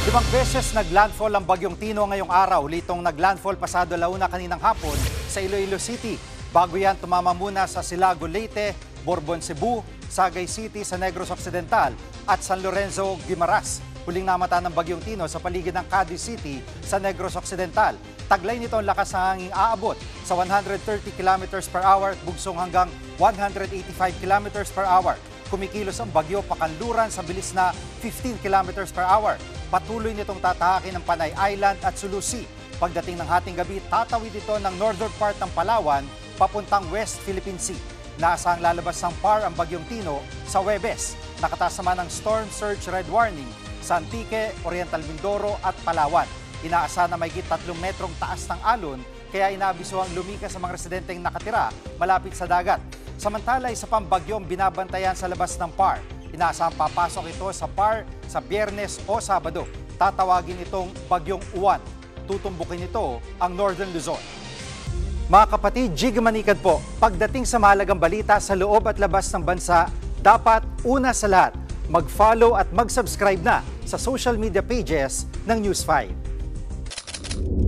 5 beses naglandfall ang Bagyong Tino ngayong araw. Litong naglandfall pasado launa kaninang hapon sa Iloilo City. Bago yan, tumama muna sa Silago, Leyte, Borbon, Cebu, Sagay City sa Negros Occidental at San Lorenzo, Guimaras. Huling namata ng Bagyong Tino sa paligid ng Cadiz City sa Negros Occidental. Taglay nito ang lakas ng hanging aabot sa 130 km per hour at bugsong hanggang 185 km per hour. Kumikilos ang bagyo pakanluran sa bilis na 15 km per hour. Patuloy nitong tatahakin ng Panay Island at Sulu Sea. Pagdating ng hating gabi, tatawid ito ng northern part ng Palawan papuntang West Philippine Sea. Naasahang lalabas ng PAR ang Bagyong Tino sa Huwebes. Nakataas naman ng storm surge red warning sa Antique, Oriental Mindoro at Palawan. Inaasahan na mahigit 3 metrong taas ng alon, kaya inaabisuhang lumikas sa mga residenteng nakatira malapit sa dagat. Samantala, isa pang bagyong binabantayan sa labas ng PAR. Inaasahang papasok ito sa PAR sa Biyernes o Sabado. Tatawagin itong Bagyong Uwan. Tutumbukin ito ang Northern Luzon. Mga kapatid, Jig Manikad po. Pagdating sa mahalagang balita sa loob at labas ng bansa, dapat una sa lahat, mag-follow at mag-subscribe na sa social media pages ng News 5.